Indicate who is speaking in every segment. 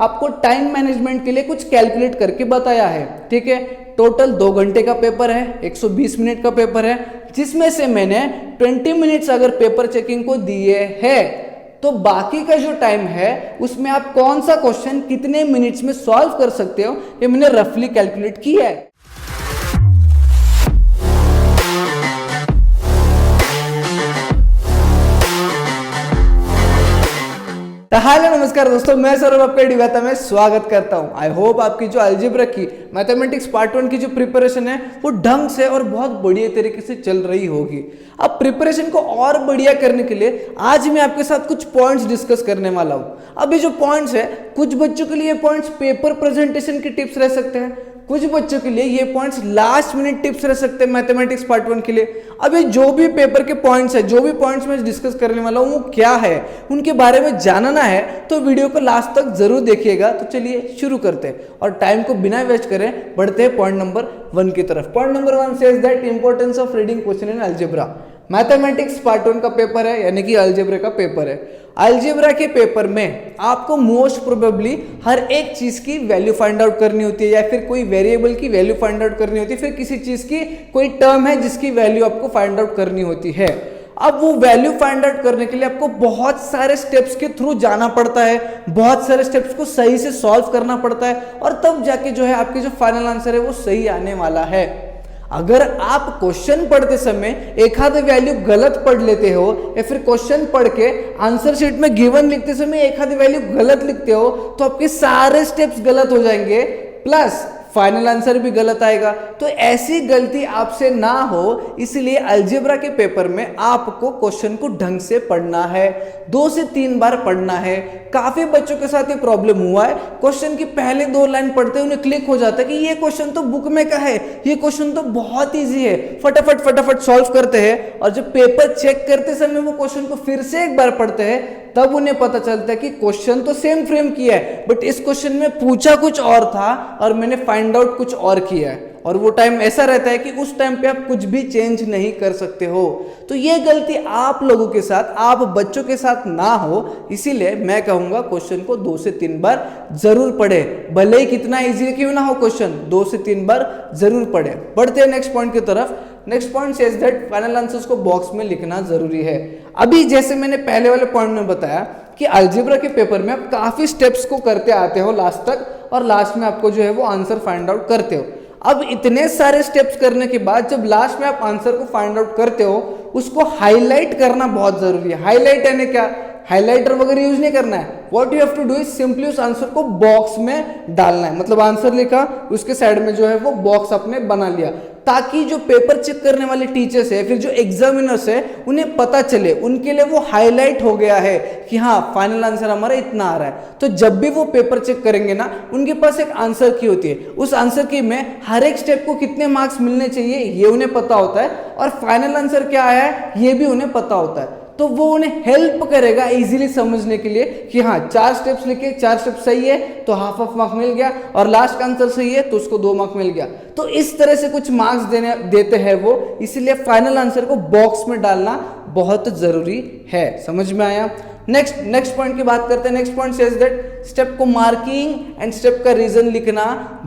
Speaker 1: आपको time management के लिए कुछ कैलकुलेट करके बताया है। ठीक है, टोटल 2 घंटे का पेपर है, 120 मिनट का पेपर है, जिसमें से मैंने 20 मिनट्स अगर पेपर चेकिंग को दिए हैं, तो बाकी का जो टाइम है उसमें आप कौन सा क्वेश्चन कितने मिनट्स में सॉल्व कर सकते हो, ये मैंने रफली कैलकुलेट किया है। हेलो नमस्कार दोस्तों, मैं सौरभ आपका डिवाता में स्वागत करता हूं। आई होप आपकी जो अलजेब्रा की मैथमेटिक्स पार्ट 1 की जो प्रिपरेशन है वो ढंग से और बहुत बढ़िया तरीके से चल रही होगी। अब प्रिपरेशन को और बढ़िया करने के लिए आज मैं आपके साथ कुछ पॉइंट्स डिस्कस करने वाला हूं। अब ये जो पॉइंट्स है, कुछ बच्चों के लिए पॉइंट्स पेपर प्रेजेंटेशन की टिप्स रह सकते हैं, कुछ बच्चों के लिए ये पॉइंट्स लास्ट मिनट टिप्स रह सकते हैं मैथमेटिक्स पार्ट 1 के लिए। अब ये जो भी पेपर के पॉइंट्स है, जो भी पॉइंट्स मैं डिस्कस करने वाला हूँ वो क्या है, उनके बारे में जानना है तो वीडियो को लास्ट तक जरूर देखिएगा। तो चलिए शुरू करते हैं और टाइम को बिना वेस्ट करें बढ़ते हैं पॉइंट नंबर 1 की तरफ। Point number 1 says that importance of reading question in algebra. Mathematics part 1 का पेपर है, यानी कि अलजेब्रा का पेपर है। अलजेब्रा के पेपर में आपको मोस्ट प्रोबेबली हर एक चीज की वैल्यू फाइंड आउट करनी होती है, या फिर कोई वेरिएबल की वैल्यू फाइंड आउट करनी होती है, फिर किसी चीज की कोई टर्म है जिसकी वैल्यू आपको फाइंड आउट करनी होती है। अब वो वैल्यू फाइंड आउट करने के लिए आपको बहुत सारे स्टेप्स के थ्रू जाना पड़ता है, बहुत सारे स्टेप्स को सही से सॉल्व करना पड़ता है, और तब जाके जो है आपके जो फाइनल आंसर है वो सही आने वाला है। अगर आप क्वेश्चन पढ़ते समय एक आध वैल्यू गलत पढ़ लेते हो, या फिर क्वेश्चन पढ़ के आंसर शीट में गिवन लिखते समय एक आध वैल्यू गलत लिखते हो, तो आपके सारे स्टेप्स गलत हो जाएंगे, प्लस फाइनल आंसर भी गलत आएगा। तो ऐसी गलती आपसे ना हो, इसलिए अलजेब्रा के पेपर में आपको क्वेश्चन को ढंग से पढ़ना है, 2 से 3 बार पढ़ना है। काफी बच्चों के साथ ये प्रॉब्लम हुआ है, क्वेश्चन की पहले 2 लाइन पढ़ते हैं उन्हें क्लिक हो जाता है कि ये क्वेश्चन तो बुक में का है, ये क्वेश्चन तो बहुत ईजी है, फटाफट सॉल्व करते हैं, और जब पेपर चेक करते समय वो क्वेश्चन को फिर से एक बार पढ़ते हैं, तब उन्हें पता चलता है कि क्वेश्चन तो सेम फ्रेम किया है, बट इस क्वेश्चन में पूछा कुछ और था और मैंने फाइंड आउट कुछ और किया है। और वो टाइम ऐसा रहता है कि उस टाइम पे आप कुछ भी चेंज नहीं कर सकते हो। तो ये गलती आप लोगों के साथ, आप बच्चों के साथ ना हो, इसीलिए मैं कहूंगा क्वेश्चन को 2 से 3 बार जरूर पढ़े, भले ही कितना इजी क्यों ना हो क्वेश्चन, 2 से 3 बार जरूर पढ़े। बढ़ते हैं नेक्स्ट पॉइंट की तरफ। Next point says that final answers को बॉक्स में लिखना जरूरी है। अभी जैसे मैंने पहले वाले पॉइंट में बताया कि अलजेब्रा के पेपर में आप काफी स्टेप्स को करते आते हो लास्ट तक, और लास्ट में आपको जो है वो आंसर फाइंड आउट करते हो। अब इतने सारे स्टेप्स करने के बाद जब लास्ट में आप आंसर को फाइंड आउट करते हो, उसको हाईलाइट करना बहुत जरूरी है। हाईलाइट यानी क्या, हाइलाइटर वगैरह यूज नहीं करना है। What you have to do is simply उस आंसर को बॉक्स में डालना है। मतलब आंसर लिखा, उसके साइड में जो है वो बॉक्स आपने बना लिया, ताकि जो पेपर चेक करने वाले टीचर्स है, फिर जो एग्जामिनर्स है, उन्हें पता चले, उनके लिए वो हाईलाइट हो गया है कि हाँ फाइनल आंसर हमारा इतना आ रहा है। तो जब भी वो पेपर चेक करेंगे ना, उनके पास एक आंसर की होती है, उस आंसर की में हर एक स्टेप को कितने मार्क्स मिलने चाहिए ये उन्हें पता होता है, और फाइनल आंसर क्या आया है ये भी उन्हें पता होता है। तो वो उन्हें हेल्प करेगा इजीली समझने के लिए कि हाँ 4 स्टेप्स लिखे, 4 स्टेप सही है तो हाफ मार्क मिल गया, और लास्ट का आंसर सही है तो उसको 2 मार्क मिल गया। तो इस तरह से कुछ मार्क्स देते हैं वो, इसलिए फाइनल आंसर को बॉक्स में डालना बहुत जरूरी है। समझ में आया? नेक्स्ट पॉइंट की बात करते हैं। Next point says that step को मार्किंग एंड स्टेप का रीजन लिखना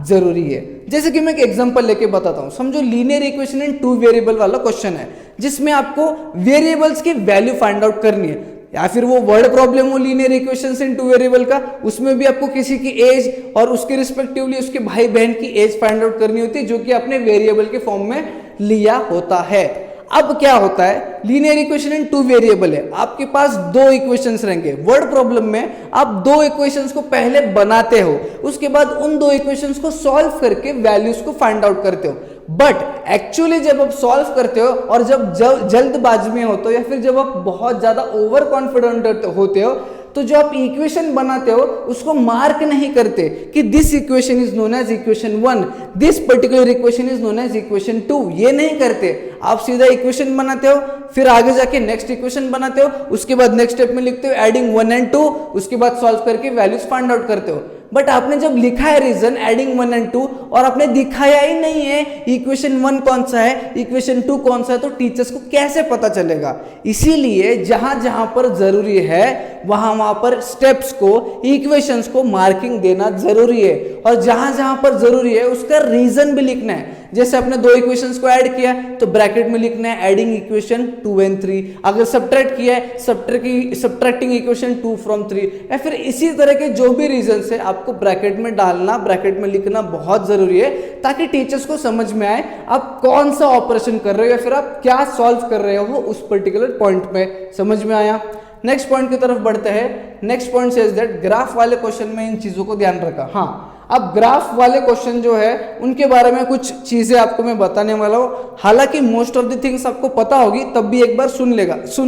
Speaker 1: जरूरी है। जैसे कि मैं एक एग्जांपल लेके बताता हूं। समझो लीनियर इक्वेशन इन 2 वेरिएबल वाला क्वेश्चन है, जिसमें आपको वेरिएबल्स की वैल्यू फाइंड आउट करनी है, या फिर वो वर्ड प्रॉब्लम हो लीनियर इक्वेशंस इन 2 वेरिएबल का, उसमें भी आपको किसी की एज और उसके रिस्पेक्टिवली उसके भाई बहन की एज फाइंड आउट करनी होती है, जो कि आपने वेरिएबल के फॉर्म में लिया होता है। अब क्या होता है, लीनियर इक्वेशन इन 2 वेरिएबल है, आपके पास 2 इक्वेशंस रहेंगे। वर्ड प्रॉब्लम में आप 2 इक्वेशंस को पहले बनाते हो, उसके बाद उन 2 इक्वेशंस को सॉल्व करके वैल्यूज को फाइंड आउट करते हो। बट एक्चुअली जब आप सॉल्व करते हो और जब जल्दबाजी में होते हो, या फिर जब आप बहुत ज्यादा ओवर कॉन्फिडेंट होते हो, तो जो आप इक्वेशन बनाते हो उसको मार्क नहीं करते कि this equation is known as equation 1, this particular equation is known as equation 2, ये नहीं करते। आप सीधा इक्वेशन बनाते हो, फिर आगे जाके नेक्स्ट इक्वेशन बनाते हो, उसके बाद नेक्स्ट स्टेप में लिखते हो एडिंग 1 and 2, उसके बाद सॉल्व करके वैल्यूज फाइंड आउट करते हो। बट आपने जब लिखा है रीजन एडिंग 1 एंड 2 और आपने दिखाया ही नहीं है इक्वेशन 1 कौन सा है, इक्वेशन 2 कौन सा है, तो टीचर्स को कैसे पता चलेगा। इसीलिए जहां जहां पर जरूरी है वहां पर स्टेप्स को, इक्वेशंस को मार्किंग देना जरूरी है, और जहां जहां पर जरूरी है उसका रीजन भी लिखना है। जैसे आपने दो इक्वेशंस को ऐड किया तो ब्रैकेट में लिखना है एडिंग इक्वेशन 2 एंड 3, अगर सब्ट्रैक्ट किया है सब्ट्रैक्टिंग इक्वेशन 2 फ्रॉम 3, या फिर इसी तरह के जो भी रीजन है आपको ब्रैकेट में डालना, ब्रैकेट में लिखना बहुत जरूरी है, ताकि टीचर्स को समझ में आए आप कौन सा ऑपरेशन कर रहे हो या फिर आप क्या सॉल्व कर रहे हो उस पर्टिकुलर पॉइंट में। समझ में आया। नेक्स्ट पॉइंट की तरफ बढ़ते हैं। Next point says that graph वाले क्वेश्चन में इन चीजों को ध्यान रखा। हाँ, अब ग्राफ वाले क्वेश्चन जो है उनके बारे में कुछ चीजें आपको मैं बताने वाला हूं। हालांकि मोस्ट ऑफ द थिंग्स आपको पता होगी, तब भी एक बार सुन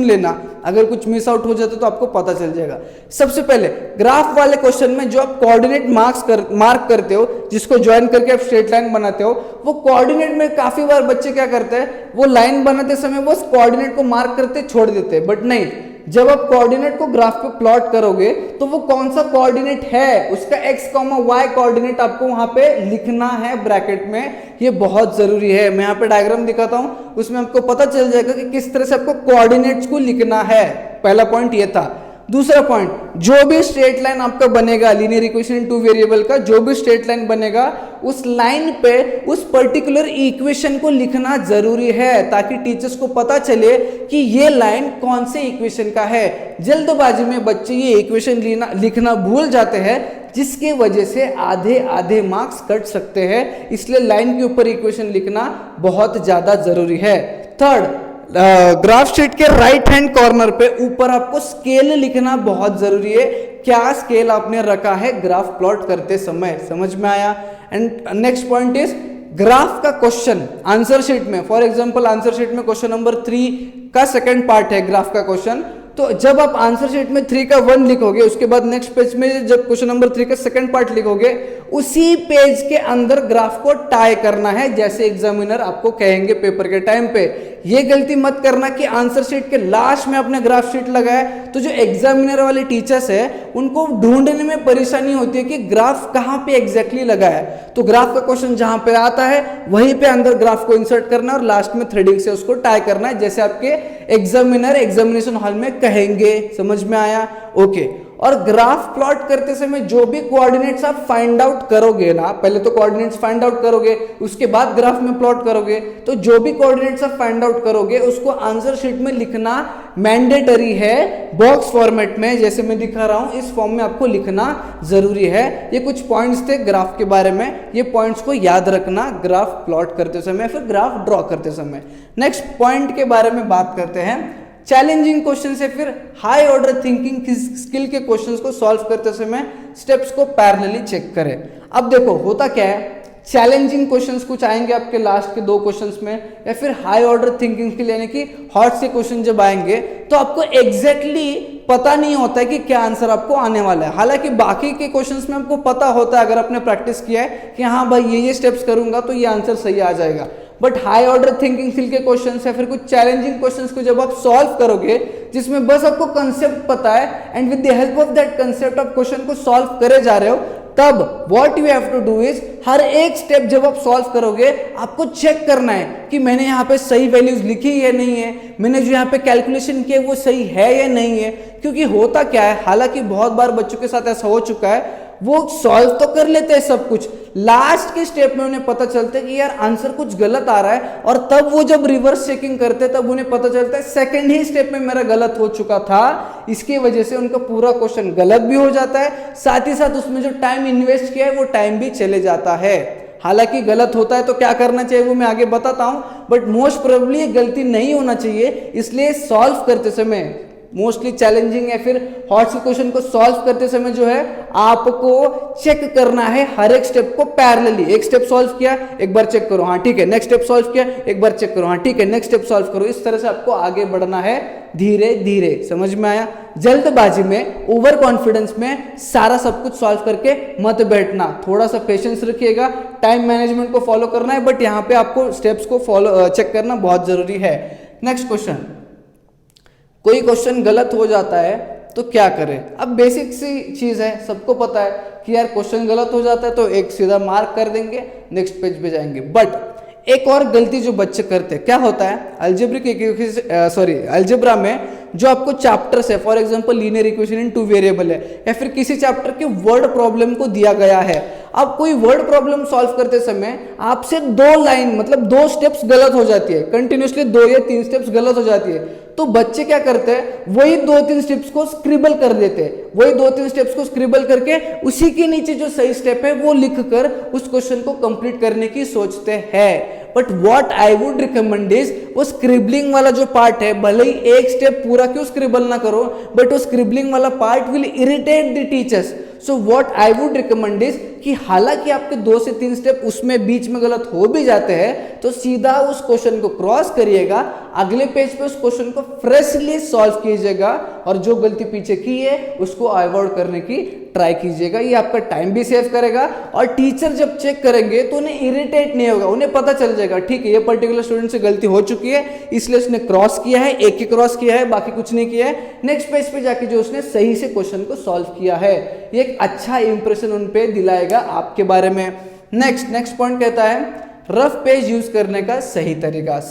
Speaker 1: लेना, अगर कुछ मिस आउट हो जाता तो आपको पता चल जाएगा। सबसे पहले ग्राफ वाले क्वेश्चन में जो आप कोऑर्डिनेट मार्क करते हो, जिसको ज्वाइन करके आप स्ट्रेट लाइन बनाते हो, वो कोऑर्डिनेट में काफी बार बच्चे क्या करते हैं, वो लाइन बनाते समय बस कोऑर्डिनेट को मार्क करते छोड़ देते हैं। बट नहीं, जब आप कोऑर्डिनेट को ग्राफ पे प्लॉट करोगे तो वो कौन सा कोऑर्डिनेट है, उसका x, y कोऑर्डिनेट आपको वहां पे लिखना है ब्रैकेट में। ये बहुत जरूरी है। मैं यहाँ पे डायग्राम दिखाता हूं, उसमें आपको पता चल जाएगा कि किस तरह से आपको कोऑर्डिनेट्स को लिखना है। पहला पॉइंट ये था। दूसरा पॉइंट, जो भी स्ट्रेट लाइन आपका बनेगा linear equation in two variable का, जो भी स्ट्रेट लाइन बनेगा उस लाइन पे उस पर्टिकुलर इक्वेशन को लिखना जरूरी है, ताकि टीचर्स को पता चले कि ये लाइन कौन से इक्वेशन का है। जल्दबाजी में बच्चे ये इक्वेशन लिखना भूल जाते हैं, जिसके वजह से आधे मार्क्स कट सकते हैं। इसलिए लाइन के ऊपर इक्वेशन लिखना बहुत ज्यादा जरूरी है। थर्ड, ग्राफ शीट के राइट हैंड कॉर्नर पे ऊपर आपको स्केल लिखना बहुत जरूरी है। क्या स्केल आपने रखा है ग्राफ प्लॉट करते समय। समझ में आया। And next point is graph का क्वेश्चन आंसर शीट में, फॉर एग्जांपल आंसर शीट में क्वेश्चन नंबर 3 का सेकंड पार्ट है ग्राफ का क्वेश्चन, तो जब आप आंसर शीट में 3 का 1 लिखोगे, उसके बाद नेक्स्ट पेज में जब क्वेश्चन नंबर 3 का सेकंड पार्ट लिखोगे, उसी पेज के अंदर ग्राफ को टाई करना है, जैसे एग्जामिनर आपको कहेंगे पेपर के टाइम पे। ये गलती मत करना कि आंसर शीट के लास्ट में आपने ग्राफ शीट लगाया, तो जो एग्जामिनर वाले टीचर्स है उनको ढूंढने में परेशानी होती है कि ग्राफ कहां पे एग्जैक्टली लगा है। तो ग्राफ का क्वेश्चन जहां पे आता है वहीं पे अंदर ग्राफ को इंसर्ट करना और लास्ट में थ्रेडिंग से उसको टाई करना है, जैसे आपके एग्जामिनर एग्जामिनेशन हॉल में कहेंगे। समझ में आया। ओके। और ग्राफ प्लॉट करते समय जो भी कोऑर्डिनेट्स आप फाइंड आउट करोगे ना, पहले तो कोऑर्डिनेट्स फाइंड आउट करोगे, उसके बाद ग्राफ में प्लॉट करोगे, तो जो भी कोऑर्डिनेट्स आप फाइंड आउट करोगे उसको आंसर शीट में लिखना मैंडेटरी है, बॉक्स फॉर्मेट में, जैसे मैं दिखा रहा हूं इस फॉर्म में आपको लिखना जरूरी है। ये कुछ पॉइंट्स थे ग्राफ के बारे में, ये पॉइंट्स को याद रखना ग्राफ प्लॉट करते समय, फिर ग्राफ ड्रॉ करते समय। नेक्स्ट पॉइंट के बारे में बात करते हैं, चैलेंजिंग क्वेश्चन से फिर हाई ऑर्डर थिंकिंग स्किल के क्वेश्चंस को सॉल्व करते समय स्टेप्स को पैरेलली चेक करें। अब देखो होता क्या है, चैलेंजिंग क्वेश्चंस कुछ आएंगे आपके लास्ट के 2 क्वेश्चंस में, या फिर हाई ऑर्डर थिंकिंग स्किल यानी कि हॉट से क्वेश्चन जब आएंगे तो आपको एग्जैक्टली पता नहीं होता है कि क्या आंसर आपको आने वाला है। हालांकि बाकी के क्वेश्चंस में आपको पता होता है, अगर आपने प्रैक्टिस किया है कि हाँ भाई ये स्टेप्स करूंगा तो ये आंसर सही आ जाएगा। But high order thinking skill के क्वेश्चंस या फिर कुछ चैलेंजिंग क्वेश्चंस को जब आप सॉल्व करोगे, जिसमें बस आपको कंसेप्ट पता है and with the help of that concept आप क्वेश्चन को सॉल्व करे जा रहे हो, तब what you have to do is हर एक स्टेप जब आप सॉल्व करोगे आपको चेक करना है कि मैंने यहाँ पे सही वैल्यूज लिखी है नहीं है, मैंने जो यहाँ पे कैलकुलेशन किया वो सही है या नहीं है। क्योंकि होता क्या है, हालांकि बहुत बार बच्चों के साथ ऐसा हो चुका है, वो सॉल्व तो कर लेते हैं सब कुछ, लास्ट के स्टेप में उन्हें पता चलता है कि यार आंसर कुछ गलत आ रहा है, और तब वो जब रिवर्स चेकिंग करते हैं तब उन्हें पता चलता है सेकंड ही स्टेप में मेरा गलत हो चुका था। इसकी वजह से उनका पूरा क्वेश्चन गलत भी हो जाता है, साथ ही साथ उसमें जो टाइम इन्वेस्ट किया है वो टाइम भी चले जाता है। हालांकि गलत होता है तो क्या करना चाहिए वो मैं आगे बताता हूं, बट मोस्ट प्रोबेबली ये गलती नहीं होना चाहिए। इसलिए सॉल्व करते समय मोस्टली चैलेंजिंग या फिर हॉट से क्वेश्चन को सॉल्व करते समय जो है आपको चेक करना है हर एक स्टेप को पैरेलली। एक स्टेप सॉल्व किया, एक बार चेक करो, हाँ ठीक है, नेक्स्ट स्टेप सॉल्व किया, एक बार चेक करो, हाँ ठीक है, नेक्स्ट स्टेप सॉल्व करो। इस तरह से आपको आगे बढ़ना है धीरे धीरे। समझ में आया। जल्दबाजी में, ओवर कॉन्फिडेंस में सारा सब कुछ सॉल्व करके मत बैठना, थोड़ा सा पेशेंस रखिएगा, टाइम मैनेजमेंट को फॉलो करना है, बट यहाँ पे आपको स्टेप्स को फॉलो चेक करना बहुत जरूरी है। नेक्स्ट क्वेश्चन, कोई क्वेश्चन गलत हो जाता है तो क्या करें। अब बेसिक सी चीज़ है, सबको पता है कि यार क्वेश्चन गलत हो जाता है तो एक सीधा मार्क कर देंगे, नेक्स्ट पेज पे जाएंगे। बट एक और गलती जो बच्चे करते हैं, क्या होता है अलजेब्रा में जो आपको चैप्टर्स है, for example linear equation in two variable है, या फिर किसी चैप्टर के वर्ड प्रॉब्लम को दिया गया है। अब कोई वर्ड प्रॉब्लम सॉल्व करते समय आपसे 2 लाइन मतलब 2 स्टेप्स गलत हो जाती है, कंटिन्यूसली 2 या 3 स्टेप्स गलत हो जाती है, तो बच्चे क्या करते हैं, वही 2-3 स्टेप्स को स्क्रिबल कर देते हैं, वही 2-3 स्टेप्स को स्क्रिबल करके उसी के नीचे जो सही स्टेप है वो लिखकर उस क्वेश्चन को कंप्लीट करने की सोचते हैं। But what I would recommend is, वो स्क्रिबलिंग वाला जो पार्ट है, भले ही एक स्टेप पूरा क्यों स्क्रिबल ना करो, बट वो स्क्रिबलिंग वाला part will irritate the teachers. So what I would recommend is कि हालांकि आपके 2 से 3 स्टेप उसमें बीच में गलत हो भी जाते हैं, तो सीधा उस क्वेश्चन को क्रॉस करिएगा, अगले पेज पे उस क्वेश्चन को फ्रेशली सॉल्व कीजिएगा और जो गलती पीछे की है उसको अवॉइड करने की ट्राई कीजिएगा। ये आपका टाइम भी सेव करेगा और टीचर जब चेक करेंगे तो उन्हें इरिटेट नहीं होगा, उन्हें पता चल जाएगा ठीक है ये पर्टिकुलर स्टूडेंट से गलती हो चुकी है, इसलिए उसने क्रॉस किया है, एक ही क्रॉस किया है, बाकी कुछ नहीं किया है, नेक्स्ट पेज पे जाके जो उसने सही से क्वेश्चन को सॉल्व किया है, ये एक अच्छा इंप्रेशन उन पे दिलाएगा आपके बारे में। नेक्स्ट पॉइंट कहता है रफ पेज यूज करने का सही तरीका।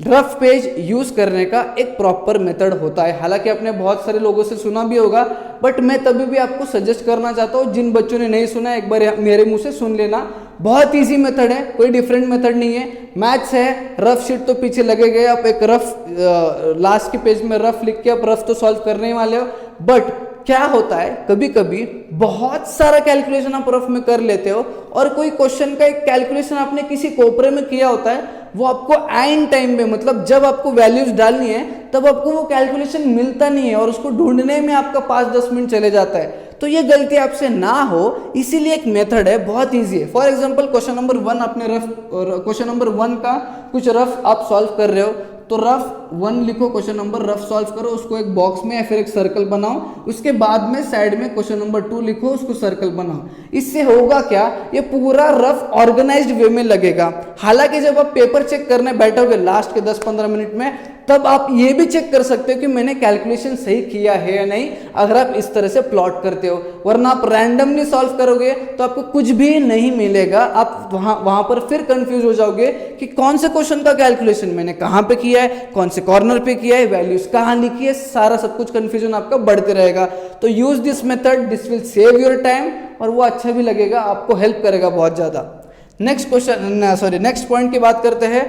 Speaker 1: रफ पेज यूज करने का एक प्रॉपर मेथड होता है। हालांकि आपने बहुत सारे लोगों से सुना भी होगा, बट मैं तभी भी आपको सजेस्ट करना चाहता हूँ, जिन बच्चों ने नहीं सुना एक बार मेरे मुंह से सुन लेना। बहुत इजी मेथड है, कोई डिफरेंट मेथड नहीं है। मैथ्स है, रफ शीट तो पीछे लगेगा, आप एक रफ लास्ट के पेज में रफ लिख के आप रफ तो सॉल्व करने ही वाले हो। बट क्या होता है, कभी कभी बहुत सारा कैलकुलेशन आप रफ में कर लेते हो और कोई क्वेश्चन का एक कैलकुलेशन आपने किसी कोपरे में किया होता है, वो आपको आइन टाइम में मतलब जब आपको वैल्यूज डालनी है तब आपको वो कैलकुलेशन मिलता नहीं है और उसको ढूंढने में आपका 5-10 मिनट चले जाता है। तो ये गलती आपसे ना हो, इसीलिए एक मेथड है, बहुत इजी है। फॉर एग्जांपल क्वेश्चन नंबर 1 आपने क्वेश्चन नंबर 1 का कुछ रफ आप सॉल्व कर रहे हो, तो रफ 1 लिखो, क्वेश्चन नंबर रफ सॉल्व करो, उसको एक बॉक्स में या फिर एक सर्कल बनाओ, उसके बाद में साइड में क्वेश्चन नंबर 2 लिखो, उसको सर्कल बनाओ। इससे होगा क्या, ये पूरा रफ ऑर्गेनाइज्ड वे में लगेगा। हालांकि जब आप पेपर चेक करने बैठोगे लास्ट के 10-15 मिनट में, तब आप ये भी चेक कर सकते हो कि मैंने कैलकुलेशन सही किया है या नहीं, अगर आप इस तरह से प्लॉट करते हो। वरना आप रैंडमली सॉल्व करोगे तो आपको कुछ भी नहीं मिलेगा, आप वहां पर फिर कंफ्यूज हो जाओगे कि कौन से क्वेश्चन का कैलकुलेशन मैंने कहां पे किया है, कौन से कॉर्नर पे किया है, वैल्यूज कहां लिखी है, सारा सब कुछ कंफ्यूजन आपका बढ़ते रहेगा। तो use this method, this will save your time और वो अच्छा भी लगेगा, आपको हेल्प करेगा बहुत ज्यादा। नेक्स्ट पॉइंट की बात करते हैं,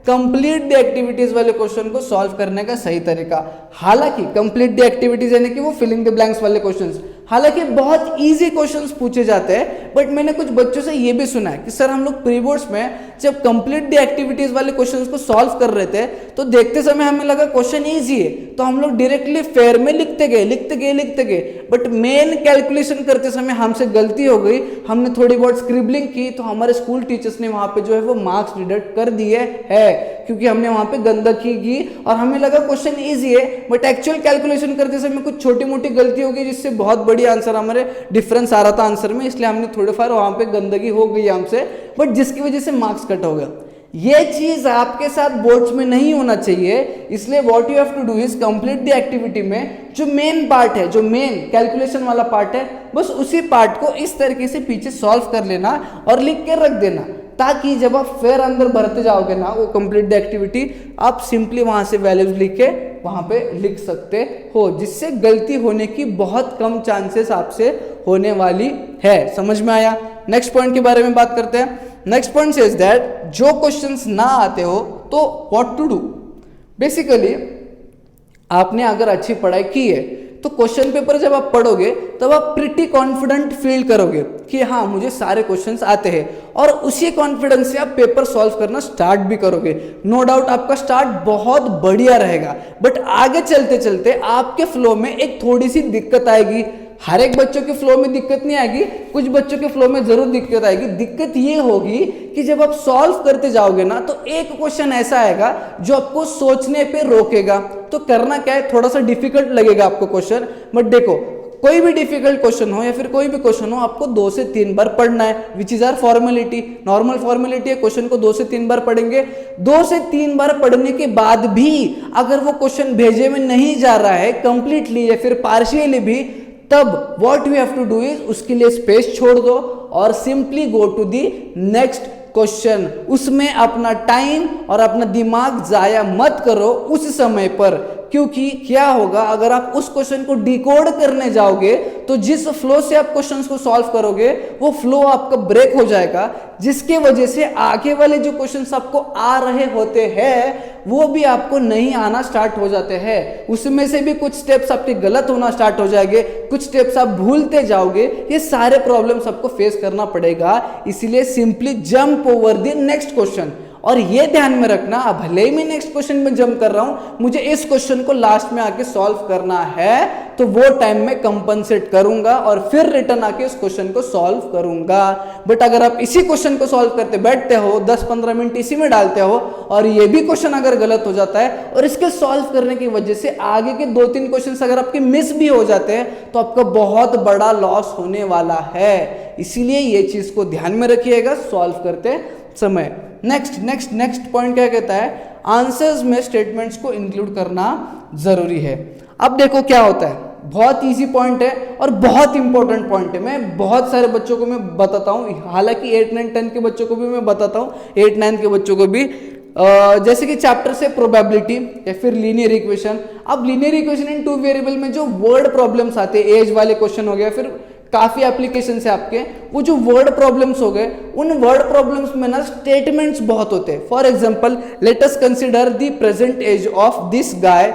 Speaker 1: कंप्लीट द एक्टिविटीज वाले क्वेश्चन को सॉल्व करने का सही तरीका। हालांकि कंप्लीट द एक्टिविटीज यानी कि वो फिलिंग द ब्लैंक्स वाले क्वेश्चंस, हालांकि बहुत इजी क्वेश्चंस पूछे जाते हैं, बट मैंने कुछ बच्चों से ये भी सुना है कि सर हम लोग प्री बोर्ड्स में जब कंप्लीट द एक्टिविटीज वाले क्वेश्चंस को सॉल्व कर रहे थे तो देखते समय हमें लगा क्वेश्चन इजी है, तो हम लोग डायरेक्टली फेयर में लिखते गए, बट मेन कैलकुलेशन करते समय हमसे गलती हो गई, हमने थोड़ी बहुत स्क्रिबलिंग की, तो हमारे स्कूल टीचर्स ने वहां पे जो है वो मार्क्स डिडक्ट कर दिए है, क्योंकि हमने वहां पे गंदगी की और हमें लगा क्वेश्चन इजी है, बट एक्चुअल कैलकुलेशन करते समय कुछ छोटी मोटी गलती हो गई जिससे बहुत बड़ी आंसर हमारे डिफरेंस आ रहा था आंसर में, इसलिए हमने थोड़े फार वहां पे गंदगी हो गई हमसे, बट जिसकी वजह से मार्क्स कट हो गया। ये चीज आपके साथ बोर्ड्स में नहीं होना चाहिए, इसलिए what you have to do is complete the activity में जो मेन पार्ट है, जो मेन कैलकुलेशन वाला पार्ट है, बस उसी पार्ट को इस तरीके से पीछे सॉल्व कर लेना और लिख के रख देना, ताकि जब आप फिर अंदर भरते जाओगे ना वो कंप्लीट द एक्टिविटी, आप सिंपली वहां से वैल्यूज लिख के वहां पे लिख सकते हो, जिससे गलती होने की बहुत कम चांसेस आपसे होने वाली है। समझ में आया? नेक्स्ट पॉइंट के बारे में बात करते हैं। नेक्स्ट पॉइंट सेज दैट जो क्वेश्चंस ना आते हो तो व्हाट टू डू। बेसिकली आपने अगर अच्छी पढ़ाई की है तो क्वेश्चन पेपर जब आप पढ़ोगे तब आप प्रिटी कॉन्फिडेंट फील करोगे कि हाँ मुझे सारे क्वेश्चंस आते हैं, और उसी कॉन्फिडेंस से आप पेपर सॉल्व करना स्टार्ट भी करोगे। नो डाउट आपका स्टार्ट बहुत बढ़िया रहेगा, बट आगे चलते चलते आपके फ्लो में एक थोड़ी सी दिक्कत आएगी। हर एक बच्चों के फ्लो में दिक्कत नहीं आएगी, कुछ बच्चों के फ्लो में जरूर दिक्कत आएगी। दिक्कत ये होगी कि जब आप सॉल्व करते जाओगे ना तो एक क्वेश्चन ऐसा आएगा जो आपको सोचने पे रोकेगा। तो करना क्या है, थोड़ा सा डिफिकल्ट लगेगा आपको क्वेश्चन, बट देखो कोई भी डिफिकल्ट क्वेश्चन हो या फिर कोई भी क्वेश्चन हो, आपको 2 से 3 बार पढ़ना है, which is are formality, normal formality है। क्वेश्चन को 2 से 3 बार पढ़ेंगे। 2 से 3 बार पढ़ने के बाद भी अगर वो क्वेश्चन भेजे में नहीं जा रहा है कंप्लीटली या फिर पार्शियली भी, तब what we have to do is उसके लिए स्पेस छोड़ दो और simply go to the next question. उसमें अपना टाइम और अपना दिमाग जाया मत करो उस समय पर, क्योंकि क्या होगा अगर आप उस क्वेश्चन को डिकोड करने जाओगे तो जिस फ्लो से आप क्वेश्चंस को सॉल्व करोगे वो फ्लो आपका ब्रेक हो जाएगा, जिसके वजह से आगे वाले जो क्वेश्चंस आपको आ रहे होते हैं वो भी आपको नहीं आना स्टार्ट हो जाते हैं। उसमें से भी कुछ स्टेप्स आपके गलत होना स्टार्ट हो जाएंगे, कुछ स्टेप्स आप भूलते जाओगे। ये सारे प्रॉब्लम्स आपको फेस करना पड़ेगा। इसीलिए simply jump over the next question. और ये ध्यान में रखना, भले ही मैं नेक्स्ट क्वेश्चन में जंप कर रहा हूं, मुझे इस क्वेश्चन को लास्ट में आके सॉल्व करना है तो वो टाइम में कंपनसेट करूंगा और फिर रिटर्न आके उस क्वेश्चन को सॉल्व करूंगा। बट अगर आप इसी क्वेश्चन को सॉल्व करते बैठते हो, 10-15 मिनट इसी में डालते हो और ये भी क्वेश्चन अगर गलत हो जाता है और इसके सॉल्व करने की वजह से आगे के 2-3 क्वेश्चन अगर आपके मिस भी हो जाते हैं तो आपका बहुत बड़ा लॉस होने वाला है। इसीलिए ये चीज को ध्यान में रखिएगा सॉल्व करते समय। नेक्स्ट पॉइंट क्या कहता है, आंसर्स में स्टेटमेंट्स को इंक्लूड करना जरूरी है। अब देखो क्या होता है, बहुत इजी पॉइंट है और बहुत इंपॉर्टेंट पॉइंट है। मैं बहुत सारे बच्चों को मैं बताता हूँ, हालांकि 8, 9, 10 के बच्चों को भी मैं बताता हूँ, 8, 9 के बच्चों को भी। जैसे कि चैप्टर से प्रोबेबिलिटी या फिर लीनियर इक्वेशन। अब लीनियर इक्वेशन इन 2 वेरिएबल में जो वर्ड प्रॉब्लम्स आते हैं, एज वाले क्वेश्चन हो गया, फिर काफी एप्लीकेशन है आपके, वो जो वर्ड प्रॉब्लम्स हो गए, उन वर्ड प्रॉब्लम्स में ना स्टेटमेंट्स बहुत होते हैं। For example, let us consider the present age of this guy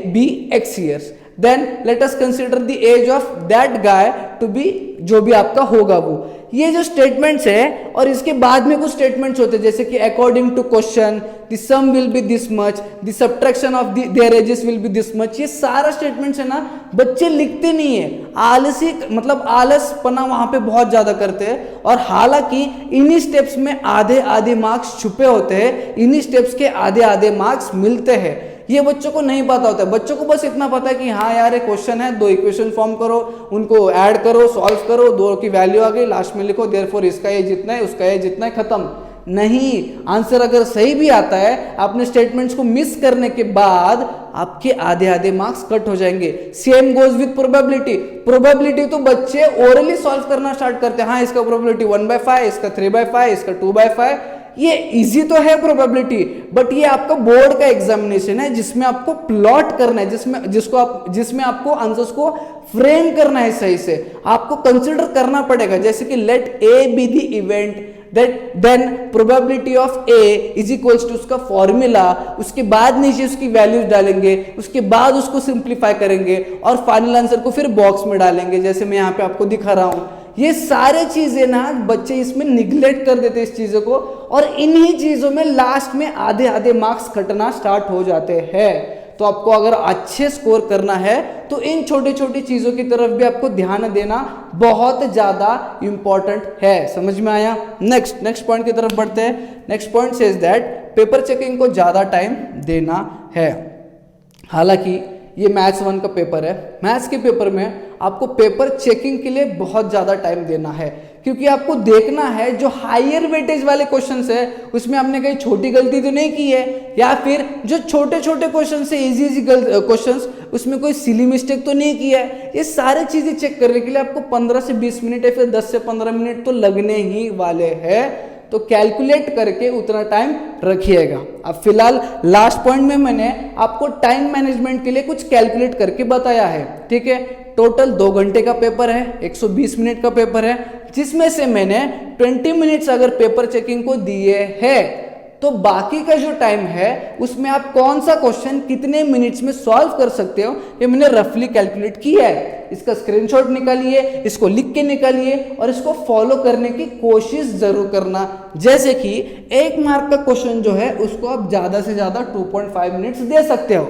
Speaker 1: be x years, then let us consider the age of that guy to be, जो भी आपका होगा वो। ये जो स्टेटमेंट्स है और इसके बाद में कुछ स्टेटमेंट्स होते हैं जैसे कि according to question the sum will be this much, the subtraction of their ages will be this much. ये सारा स्टेटमेंट्स है ना, बच्चे लिखते नहीं है, आलसी मतलब आलसपना वहां पे बहुत ज्यादा करते हैं। और हालांकि इन्हीं स्टेप्स में आधे आधे मार्क्स छुपे होते हैं, इन्हीं स्टेप्स के आधे आधे मार्क्स मिलते हैं। ये बच्चों को नहीं पता होता है। बच्चों को बस इतना पता है कि हाँ यार एक क्वेश्चन है, 2 इक्वेशन फॉर्म करो, उनको ऐड करो, सॉल्व करो, 2 की वैल्यू आ गई, लास्ट में लिखो देयरफॉर इसका ये जितना है उसका ये जितना है, खत्म। नहीं, आंसर अगर सही भी आता है, आपने स्टेटमेंट्स को मिस करने के बाद आपके आधे आधे मार्क्स कट हो जाएंगे। Same goes with probability. Probability तो बच्चे ओरली सॉल्व करना स्टार्ट करते हैं, हाँ इसका प्रोबेबिलिटी 1/5, इसका 3/5, इसका 2/5। ये इजी तो है प्रोबेबिलिटी, बट ये आपका बोर्ड का एग्जामिनेशन है जिसमें आपको प्लॉट करना है, जिसमें आपको आंसर्स को फ्रेम करना है सही से। आपको कंसिडर करना पड़ेगा, जैसे कि let A be the event, then probability of A is equals to उसका फॉर्मूला, उसके बाद नीचे उसकी वैल्यूज डालेंगे, उसके बाद उसको सिंप्लीफाई करेंगे और फाइनल आंसर को फिर बॉक्स में डालेंगे, जैसे मैं यहाँ पे आपको दिखा रहा हूं। ये सारे चीजें ना बच्चे इसमें निग्लेक्ट कर देते इस चीजों को, और इन्हीं चीजों में लास्ट में आधे आधे मार्क्स कटना स्टार्ट हो जाते हैं। तो आपको अगर अच्छे स्कोर करना है तो इन छोटी छोटी चीजों की तरफ भी आपको ध्यान देना बहुत ज्यादा इंपॉर्टेंट है। समझ में आया? नेक्स्ट पॉइंट की तरफ बढ़ते हैं। Next point says that paper checking को ज्यादा टाइम देना है। हालांकि ये मैथ्स 1 का पेपर है, मैथ्स के पेपर में आपको पेपर चेकिंग के लिए बहुत ज्यादा टाइम देना है, क्योंकि आपको देखना है जो हायर वेटेज वाले क्वेश्चंस है उसमें आपने कहीं छोटी गलती तो नहीं की है, या फिर जो छोटे छोटे क्वेश्चन है इजी क्वेश्चंस उसमें कोई सिली मिस्टेक तो नहीं किया है। ये सारी चीजें चेक करने के लिए आपको 15 से 20 मिनट या फिर 10 से 15 मिनट तो लगने ही वाले हैं। तो कैलकुलेट करके उतना टाइम रखिएगा। अब फिलहाल लास्ट पॉइंट में मैंने आपको टाइम मैनेजमेंट के लिए कुछ कैलकुलेट करके बताया है, ठीक है। टोटल 2 घंटे का पेपर है, 120 मिनट का पेपर है, जिसमें से मैंने 20 मिनट्स अगर पेपर चेकिंग को दिए हैं, तो बाकी का जो टाइम है उसमें आप कौन सा क्वेश्चन कितने मिनट्स में सॉल्व कर सकते हो ये मैंने रफली कैलकुलेट किया है। इसका स्क्रीनशॉट निकालिए, इसको लिख के निकालिए और इसको फॉलो करने की कोशिश जरूर करना। जैसे कि 1 मार्क का क्वेश्चन जो है उसको आप ज्यादा से ज्यादा 2.5 मिनट्स दे सकते हो।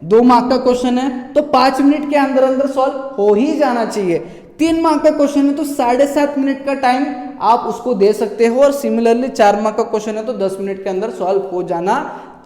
Speaker 1: 2 मार्क का क्वेश्चन है तो 5 मिनट के अंदर अंदर सॉल्व हो ही जाना चाहिए। 3 मार्क का क्वेश्चन है तो 7.5 मिनट का टाइम आप उसको दे सकते हो, और सिमिलरली 4 मार्क का क्वेश्चन है तो 10 मिनट के अंदर सॉल्व हो जाना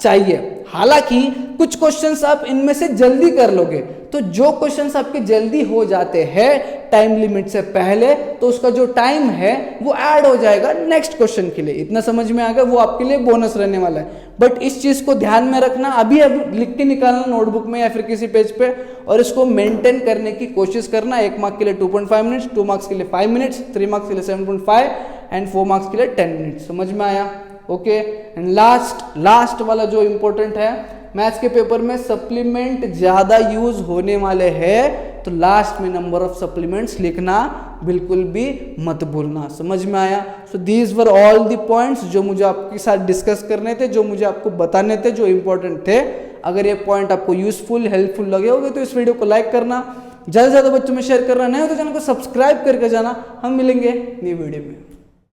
Speaker 1: चाहिए। हालांकि कुछ क्वेश्चंस आप इनमें से जल्दी कर लोगे, तो जो क्वेश्चंस आपके जल्दी हो जाते हैं टाइम लिमिट से पहले, तो उसका जो टाइम है वो ऐड हो जाएगा नेक्स्ट क्वेश्चन के लिए। इतना समझ में आ गया, वो आपके लिए बोनस रहने वाला है। बट इस चीज को ध्यान में रखना, अभी लिख के निकालना नोटबुक में या फिर किसी पेज पे, और इसको मेंटेन करने की कोशिश करना। 1 मार्क के लिए 2.5 मिनट्स, 2 मार्क्स के लिए 5 मिनट्स, 3 मार्क्स के लिए 7.5 एंड 4 मार्क्स के लिए 10 मिनट्स। समझ में आया? ओके। एंड लास्ट वाला जो इंपॉर्टेंट है, मैथ्स के पेपर में सप्लीमेंट ज्यादा यूज होने वाले हैं, तो लास्ट में नंबर ऑफ सप्लीमेंट्स लिखना बिल्कुल भी मत भूलना। समझ में आया? So these were all the points जो मुझे आपके साथ डिस्कस करने थे, जो मुझे आपको बताने थे, जो इंपॉर्टेंट थे। अगर ये पॉइंट आपको यूजफुल हेल्पफुल लगे होंगे तो इस वीडियो को लाइक करना, ज्यादा से ज्यादा बच्चों में शेयर करना, नहीं हो तो चैनल को सब्सक्राइब करके जाना। हम मिलेंगे नई वीडियो में।